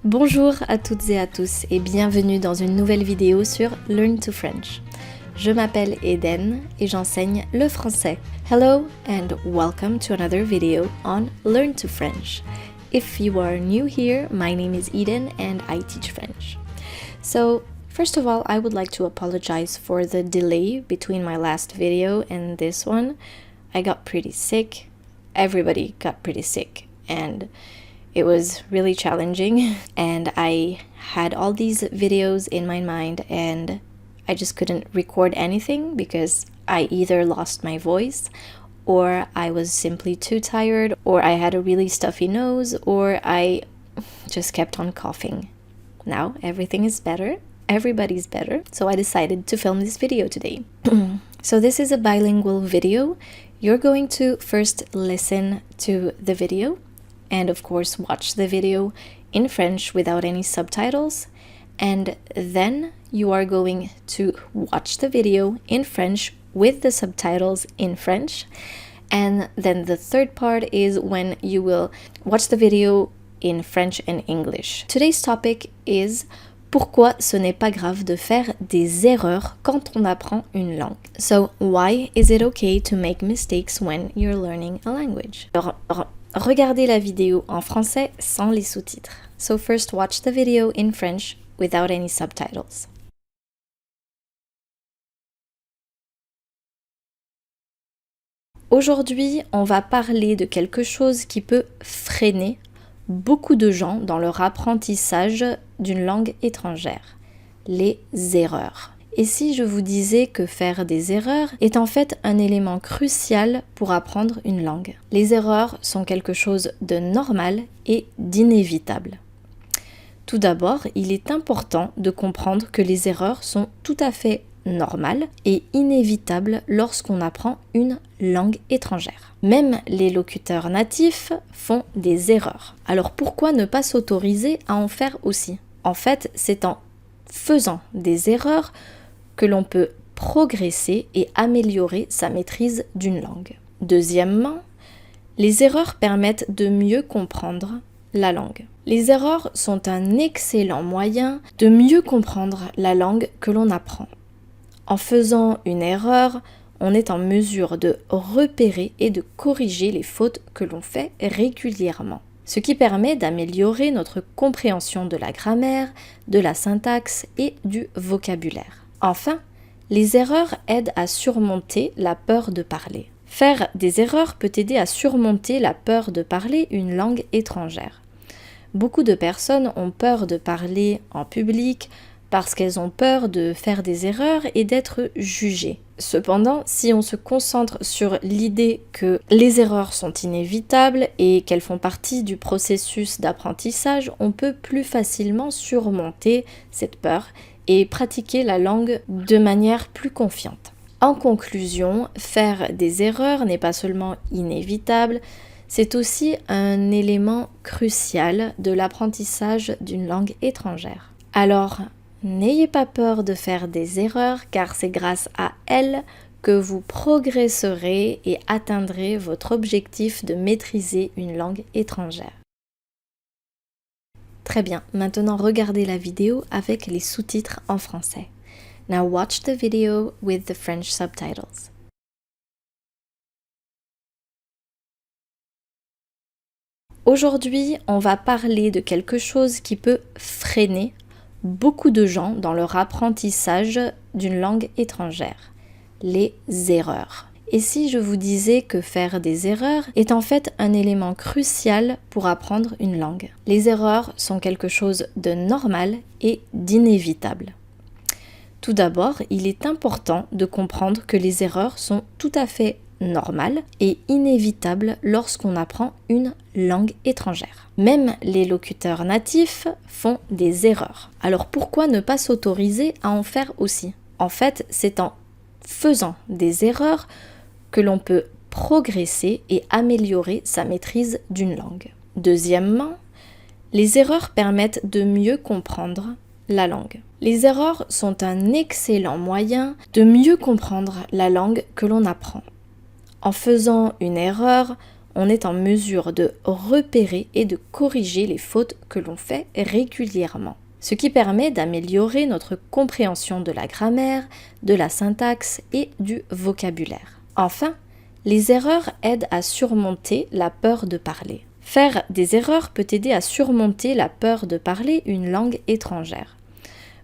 Bonjour à toutes et à tous et bienvenue dans une nouvelle vidéo sur Learn to French. Je m'appelle Eden et j'enseigne le français. Hello and welcome to another video on Learn to French. If you are new here, my name is Eden and I teach French. So, first of all, I would like to apologize for the delay between my last video and this one. I got pretty sick. Everybody got pretty sick and it was really challenging and I had all these videos in my mind and I just couldn't record anything because I either lost my voice or I was simply too tired or I had a really stuffy nose or I just kept on coughing. Now everything is better, everybody's better, so I decided to film this video today. So this is a bilingual video. You're going to first listen to the video and of course watch the video in French without any subtitles, and then you are going to watch the video in French with the subtitles in French, and then the third part is when you will watch the video in French and English. Today's topic is pourquoi ce n'est pas grave de faire des erreurs quand on apprend une langue. So, why is it okay to make mistakes when you're learning a language? Regardez la vidéo en français sans les sous-titres. So first watch the video in French without any subtitles. Aujourd'hui, on va parler de quelque chose qui peut freiner beaucoup de gens dans leur apprentissage d'une langue étrangère, les erreurs. Et si je vous disais que faire des erreurs est en fait un élément crucial pour apprendre une langue? Les erreurs sont quelque chose de normal et d'inévitable. Tout d'abord, il est important de comprendre que les erreurs sont tout à fait normales et inévitables lorsqu'on apprend une langue étrangère. Même les locuteurs natifs font des erreurs. Alors pourquoi ne pas s'autoriser à en faire aussi? En fait, c'est en faisant des erreurs que l'on peut progresser et améliorer sa maîtrise d'une langue. Deuxièmement, les erreurs permettent de mieux comprendre la langue. Les erreurs sont un excellent moyen de mieux comprendre la langue que l'on apprend. En faisant une erreur, on est en mesure de repérer et de corriger les fautes que l'on fait régulièrement, ce qui permet d'améliorer notre compréhension de la grammaire, de la syntaxe et du vocabulaire. Enfin, les erreurs aident à surmonter la peur de parler. Faire des erreurs peut aider à surmonter la peur de parler une langue étrangère. Beaucoup de personnes ont peur de parler en public parce qu'elles ont peur de faire des erreurs et d'être jugées. Cependant, si on se concentre sur l'idée que les erreurs sont inévitables et qu'elles font partie du processus d'apprentissage, on peut plus facilement surmonter cette peur et pratiquer la langue de manière plus confiante. En conclusion, faire des erreurs n'est pas seulement inévitable, c'est aussi un élément crucial de l'apprentissage d'une langue étrangère. Alors, n'ayez pas peur de faire des erreurs car c'est grâce à elles que vous progresserez et atteindrez votre objectif de maîtriser une langue étrangère. Très bien, maintenant regardez la vidéo avec les sous-titres en français. Now watch the video with the French subtitles. Aujourd'hui, on va parler de quelque chose qui peut freiner beaucoup de gens dans leur apprentissage d'une langue étrangère, les erreurs. Et si je vous disais que faire des erreurs est en fait un élément crucial pour apprendre une langue? Les erreurs sont quelque chose de normal et d'inévitable. Tout d'abord, il est important de comprendre que les erreurs sont tout à fait normales et inévitables lorsqu'on apprend une langue étrangère. Même les locuteurs natifs font des erreurs. Alors pourquoi ne pas s'autoriser à en faire aussi? En fait, c'est en faisant des erreurs que l'on peut progresser et améliorer sa maîtrise d'une langue. Deuxièmement, les erreurs permettent de mieux comprendre la langue. Les erreurs sont un excellent moyen de mieux comprendre la langue que l'on apprend. En faisant une erreur, on est en mesure de repérer et de corriger les fautes que l'on fait régulièrement, ce qui permet d'améliorer notre compréhension de la grammaire, de la syntaxe et du vocabulaire. Enfin, les erreurs aident à surmonter la peur de parler. Faire des erreurs peut aider à surmonter la peur de parler une langue étrangère.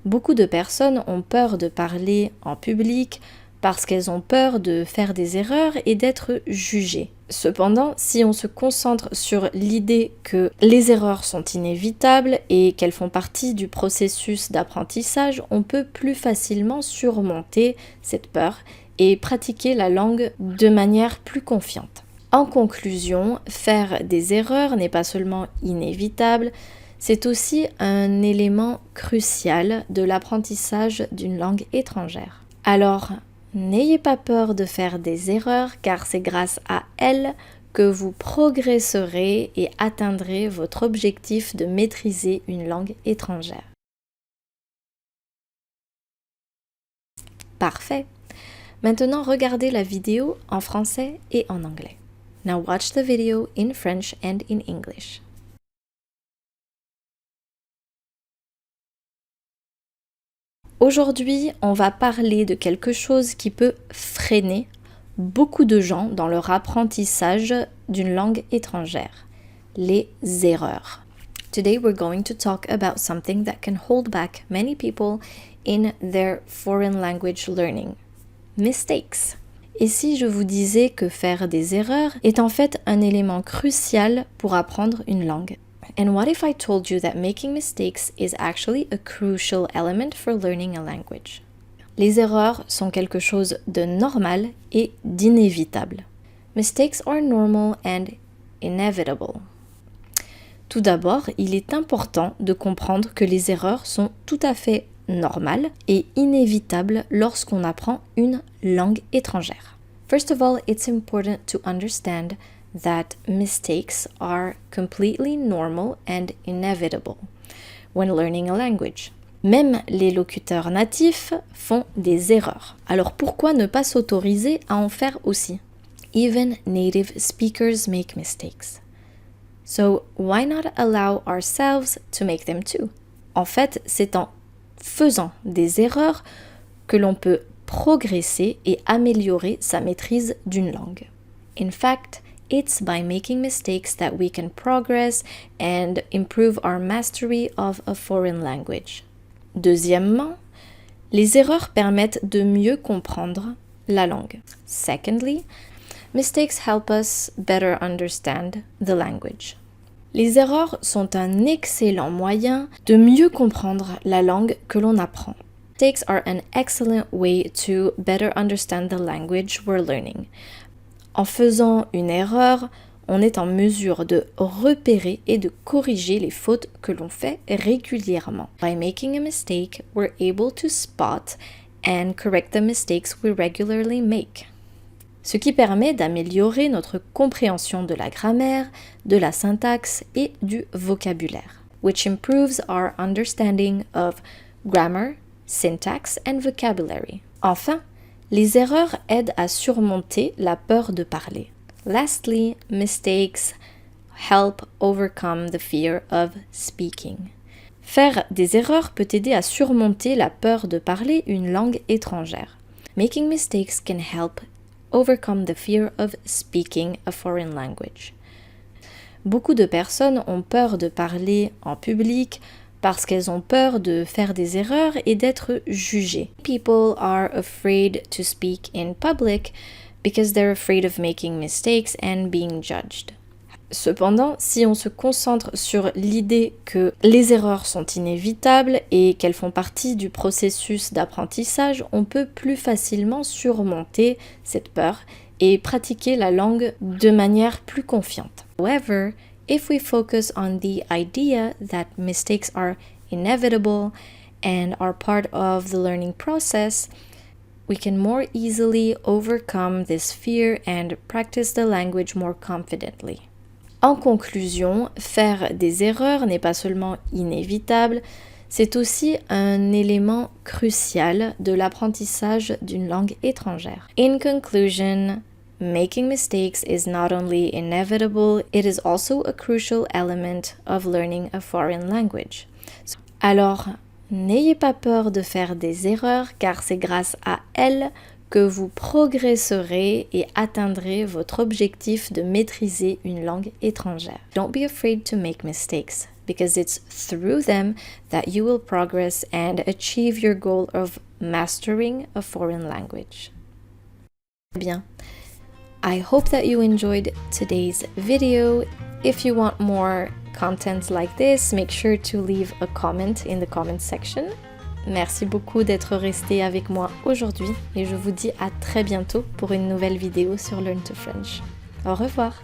Beaucoup de personnes ont peur de parler en public parce qu'elles ont peur de faire des erreurs et d'être jugées. Cependant, si on se concentre sur l'idée que les erreurs sont inévitables et qu'elles font partie du processus d'apprentissage, on peut plus facilement surmonter cette peur et pratiquer la langue de manière plus confiante. En conclusion, faire des erreurs n'est pas seulement inévitable, c'est aussi un élément crucial de l'apprentissage d'une langue étrangère. Alors, n'ayez pas peur de faire des erreurs car c'est grâce à elles que vous progresserez et atteindrez votre objectif de maîtriser une langue étrangère. Parfait! Maintenant, regardez la vidéo en français et en anglais. Now watch the video in French and in English. Aujourd'hui, on va parler de quelque chose qui peut freiner beaucoup de gens dans leur apprentissage d'une langue étrangère, les erreurs. Today we're going to talk about something that can hold back many people in their foreign language learning, mistakes. Et si je vous disais que faire des erreurs est en fait un élément crucial pour apprendre une langue? And what if I told you that making mistakes is actually a crucial element for learning a language? Les erreurs sont quelque chose de normal et d'inévitable. Mistakes are normal and inevitable. Tout d'abord, il est important de comprendre que les erreurs sont tout à fait normales et inévitables lorsqu'on apprend une langue étrangère. First of all, it's important to understand that mistakes are completely normal and inevitable when learning a language. Même les locuteurs natifs font des erreurs. Alors pourquoi ne pas s'autoriser à en faire aussi? Even native speakers make mistakes. So why not allow ourselves to make them too? En fait, c'est en faisant des erreurs que l'on peut progresser et améliorer sa maîtrise d'une langue. In fact, it's by making mistakes that we can progress and improve our mastery of a foreign language. Deuxièmement, les erreurs permettent de mieux comprendre la langue. Secondly, mistakes help us better understand the language. Les erreurs sont un excellent moyen de mieux comprendre la langue que l'on apprend. Mistakes are an excellent way to better understand the language we're learning. En faisant une erreur, on est en mesure de repérer et de corriger les fautes que l'on fait régulièrement. By making a mistake, we're able to spot and correct the mistakes we regularly make. Ce qui permet d'améliorer notre compréhension de la grammaire, de la syntaxe et du vocabulaire, which improves our understanding of grammar, syntax and vocabulary. Enfin, les erreurs aident à surmonter la peur de parler. Lastly, mistakes help overcome the fear of speaking. Faire des erreurs peut aider à surmonter la peur de parler une langue étrangère. Making mistakes can help overcome the fear of speaking a foreign language. Beaucoup de personnes ont peur de parler en public parce qu'elles ont peur de faire des erreurs et d'être jugées. People are afraid to speak in public because they're afraid of making mistakes and being judged. Cependant, si on se concentre sur l'idée que les erreurs sont inévitables et qu'elles font partie du processus d'apprentissage, on peut plus facilement surmonter cette peur et pratiquer la langue de manière plus confiante. However, if we focus on the idea that mistakes are inevitable and are part of the learning process, we can more easily overcome this fear and practice the language more confidently. En conclusion, faire des erreurs n'est pas seulement inévitable, c'est aussi un élément crucial de l'apprentissage d'une langue étrangère. In conclusion, making mistakes is not only inevitable, it is also a crucial element of learning a foreign language. Alors, n'ayez pas peur de faire des erreurs car c'est grâce à elles que vous progresserez et atteindrez votre objectif de maîtriser une langue étrangère. Don't be afraid to make mistakes because it's through them that you will progress and achieve your goal of mastering a foreign language. Bien. I hope that you enjoyed today's video. If you want more content like this, make sure to leave a comment in the comment section. Merci beaucoup d'être resté avec moi aujourd'hui et je vous dis à très bientôt pour une nouvelle vidéo sur Learn to French. Au revoir!